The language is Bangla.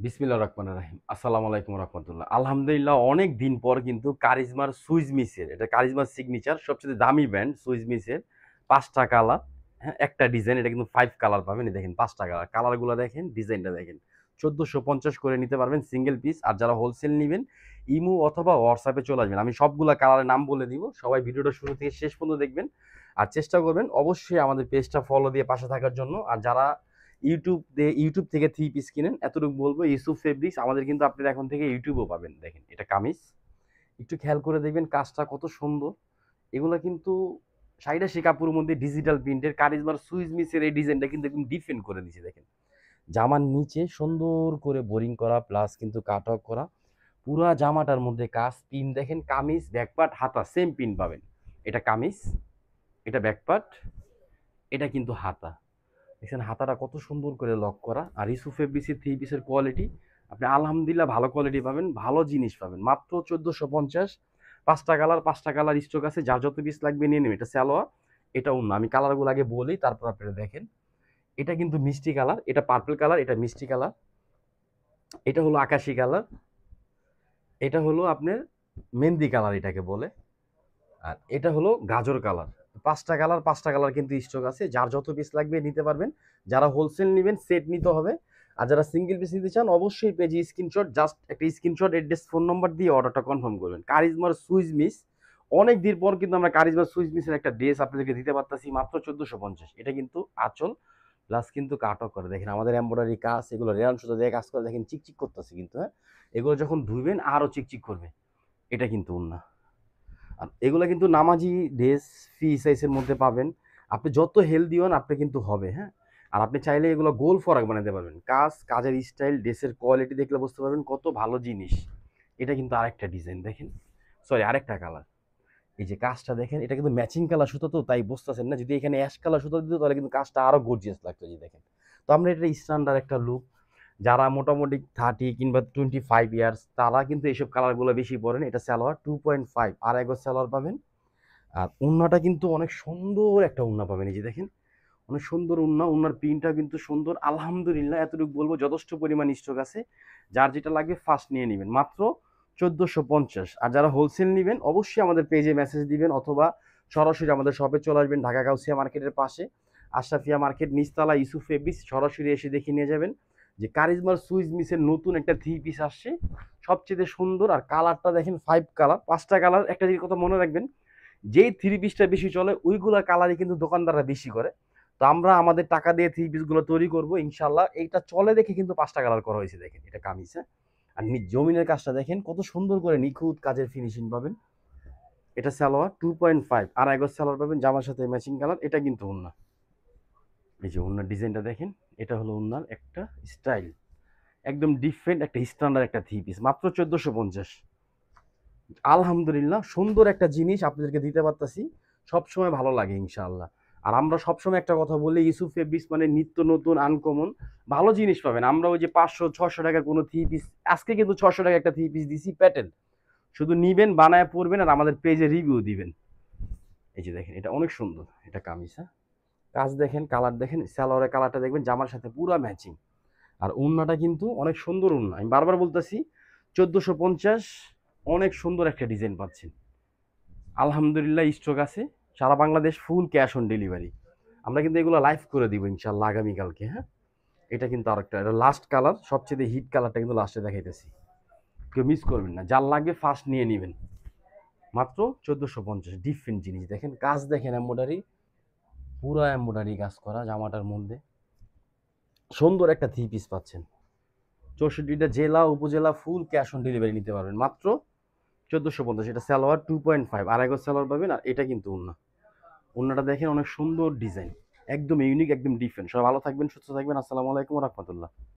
বিসমিল্লাহির রহমানির রহিম। আসসালামু আলাইকুম রাহমাতুল্লাহ। আলহামদুলিল্লাহ অনেক দিন পর কিন্তু কারিজমার সুইজ মিসের, এটা কারিজমার সিগনেচার সবচেয়ে দামি ব্র্যান্ড সুইজ মিসের ৫টা কালার, হ্যাঁ? একটা ডিজাইন, এটা কিন্তু 5 কালার পাবেন। এই দেখেন 5টা কালার। কালারগুলো দেখেন, ডিজাইনটা দেখেন। ১৪৫০ করে নিতে পারবেন সিঙ্গেল পিস। আর যারা হোলসেল নিবেন ইমো অথবা হোয়াটসঅ্যাপে চলে আসবেন। আমি সবগুলা কালারের নাম বলে দিব। সবাই ভিডিওটা শুরু থেকে শেষ পর্যন্ত দেখবেন। আর চেষ্টা করবেন অবশ্যই আমাদের পেজটা ফলো দিয়ে পাশে থাকার জন্য। আর যারা ইউটিউব থেকে থ্রি পিস কিনেন, এতটুকু বলবো ইউসুফ ফেব্রিক্স আমাদের কিন্তু আপনারা এখন থেকে ইউটিউবও পাবেন। দেখেন এটা কামিজ, একটু খেয়াল করে দেখবেন কাজটা কত সুন্দর। এগুলো কিন্তু সাইডাসি কাপড়ের মধ্যে ডিজিটাল প্রিন্টের কারিজমার সুইজ মিসের এই ডিজাইনটা কিন্তু একদম ডিফেন্ড করে দিচ্ছে। দেখেন জামার নিচে সুন্দর করে বোরিং করা, প্লাস কিন্তু কাট অফ করা, পুরা জামাটার মধ্যে কাজ। পিন দেখেন, কামিজ ব্যাকপার্ট হাতা সেম পিন পাবেন। এটা কামিজ, এটা ব্যাকপার্ট, এটা কিন্তু হাতা। দেখছেন হাতাটা কত সুন্দর করে লক করা। আর ইসু ফেব্রিক্সের থ্রি পিসের কোয়ালিটি আপনি আলহামদুলিল্লাহ ভালো কোয়ালিটি পাবেন, ভালো জিনিস পাবেন। মাত্র ১৪৫০। ৫টা কালার স্টক আছে, যার যত পিস লাগবে নিয়ে নেবেন। এটা সালোয়ার, এটা অন্য। আমি কালারগুলো আগে বলি, তারপর আপনারা দেখেন। এটা কিন্তু মিষ্টি কালার, এটা পার্পল কালার, এটা মিষ্টি কালার, এটা হলো আকাশি কালার, এটা হলো আপনার মেহেন্দি কালার এটাকে বলে, আর এটা হলো গাজর কালার। ৫টা কালার কিন্তু স্টক আছে, যার যত পিস লাগবে নিতে পারবেন। যারা হোলসেল নেবেন সেট নিতে হবে। আর যারা সিঙ্গেল পিস নিতে চান অবশ্যই পেজে স্ক্রিনশট, জাস্ট একটা স্ক্রিনশট, অ্যাড্রেস, ফোন নম্বর দিয়ে অর্ডারটা কনফার্ম করবেন। কারিজমার সুইজ মিস অনেক দিন পর কিন্তু আমরা কারিজমার সুইজ মিসের একটা ড্রেস আপনাদেরকে দিতে পারতেছি মাত্র ১৪৫০। এটা কিন্তু আঁচল, প্লাস কিন্তু কাট অফ করে। দেখেন আমাদের এমব্রয়ডারি কাজ, এগুলো রেয়ান সুতো দিয়ে কাজ করে। দেখেন চিকচিক করতেছে কিন্তু, হ্যাঁ? এগুলো যখন ধুইবেন আরও চিকচিক করবে। এটা কিন্তু ওন্না। আর এগুলো কিন্তু নামাজি ড্রেস, ফ্রি সাইজের মধ্যে পাবেন। আপনি যত হেলদি হন আপনি কিন্তু হবে, হ্যাঁ? আর আপনি চাইলে এগুলো গোল ফরাক বানাতে পারবেন। কাজের স্টাইল, ড্রেসের কোয়ালিটি দেখলে বুঝতে পারবেন কত ভালো জিনিস। এটা কিন্তু আরেকটা ডিজাইন দেখেন, সরি আরেকটা কালার। এই যে কাজটা দেখেন, এটা কিন্তু ম্যাচিং কালার সুতো, তো তাই বুঝতেছেন না। যদি এখানে অ্যাশ কালার সুতো দিত তাহলে কিন্তু কাজটা আরো গর্জিয়াস লাগতো। যে দেখেন, তো আমরা এটা স্ট্যান্ডার্ড একটা লুক। যারা মোটামুটি 30 কিংবা 25 ইয়ার্স তারা কিন্তু এইসব কালারগুলো বেশি পরেন। এটা সালোয়ার 2.5, আড়াই গজ সালোয়ার পাবেন। আর ওড়নাটা কিন্তু অনেক সুন্দর একটা ওড়না পাবেন। এই যে দেখেন, অনেক সুন্দর ওড়না। ওড়নার প্রিন্টটা কিন্তু সুন্দর। আলহামদুলিল্লাহ এতটুকু বলবো যথেষ্ট পরিমাণ স্টক আছে। যার যেটা লাগবে ফার্স্ট নিয়ে নেবেন, মাত্র ১৪৫০। আর যারা হোলসেল নেবেন অবশ্যই আমাদের পেজে মেসেজ দিবেন, অথবা সরাসরি আমাদের শপে চলে আসবেন। ঢাকা গাউসিয়া মার্কেটের পাশে আশরাফিয়া মার্কেট নিচতলা ইউসুফ ফেব্রিক্স। সরাসরি এসে দেখে নিয়ে যাবেন যে কারিজমার সুইজ মিসের নতুন একটা থ্রি পিস আসছে, সবচেয়ে সুন্দর। আর কালারটা দেখেন, 5 কালার, 5টা কালার। একটা জিনিস কথা মনে রাখবেন, যেই থ্রি পিসটা বেশি চলে ওইগুলা কালারই কিন্তু দোকানদাররা বেশি করে। তো আমরা আমাদের টাকা দিয়ে থ্রি পিসগুলো তৈরি করবো ইনশাল্লাহ। এইটা চলে দেখে কিন্তু 5টা কালার করা হয়েছে। দেখেন এটা কামিজ, হ্যাঁ? আর জমিনের কাজটা দেখেন কত সুন্দর করে নিখুঁত কাজের ফিনিশিং পাবেন। এটা সালোয়ার 2.5, আড়াই গজ সালোয়ার পাবেন, জামার সাথে ম্যাচিং কালার। এটা কিন্তু ওন্না। এই যে ওন্নার ডিজাইনটা দেখেন, এটা হলো ওন্নার একটা স্টাইল, একদম ডিফারেন্ট একটা স্ট্যান্ডার্ড একটা থ্রি পিস, মাত্র ১৪৫০। আলহামদুলিল্লাহ সুন্দর একটা জিনিস আপনাদেরকে দিতে পারতাছি, সবসময় ভালো লাগে ইনশাআল্লাহ। আর আমরা সবসময় একটা কথা বলি, ইউসুফ ফেব্রিক্স মানে নিত্য নতুন আনকমন ভালো জিনিস পাবেন। আমরা ওই যে ৫০০-৬০০ টাকার কোনো থ্রি পিস, আজকে কিন্তু ৬০০ টাকা একটা থ্রি পিস দিছি প্যাটেল। শুধু নিবেন, বানায় পরবেন, আর আমাদের পেজে রিভিউ দিবেন। এই যে দেখেন, এটা অনেক সুন্দর। এটা কামিজ, হ্যাঁ? কাজ দেখেন, কালার দেখেন, সালোয়ারের কালারটা দেখবেন, জামার সাথে পুরো ম্যাচিং। আর ওড়নাটা কিন্তু অনেক সুন্দর ওড়না। আমি বারবার বলতেছি ১৪৫০, অনেক সুন্দর একটা ডিজাইন পাচ্ছেন। আলহামদুলিল্লাহ স্টক আছে, সারা Bangladesh full cash on delivery. আমরা কিন্তু এগুলো লাইভ করে দিব ইনশাল্লাহ আগামীকালকে, হ্যাঁ? এটা কিন্তু আরেকটা, এটা লাস্ট কালার, সবচেয়ে হিট কালারটা কিন্তু লাস্টে দেখাইতেছি। কেউ মিস করবেন না, যার লাগবে ফার্স্ট নিয়ে নেবেন। মাত্র ১৪৫০। ডিফারেন্ট জিনিস দেখেন, কাজ দেখেন, এম্ব্রয়ডারি, পুরো এম্ব্রয়ডারি কাজ করা জামাটার মধ্যে। সুন্দর একটা থ্রি পিস পাচ্ছেন। ৬৪টা জেলা উপজেলা ফুল ক্যাশ অন ডেলিভারি নিতে পারবেন মাত্র ১৪৫০। এটা সালোয়ার 2.5, আড়াই গজ সালোয়ার পাবেন। আর এটা কিন্তু ওড়না। ওড়নাটা দেখেন, অনেক সুন্দর ডিজাইন, একদম ইউনিক, একদম ডিফারেন্ট। সবাই ভালো থাকবেন, সুস্থ থাকবেন। আসসালামু আলাইকুম ওয়া রাহমাতুল্লাহ।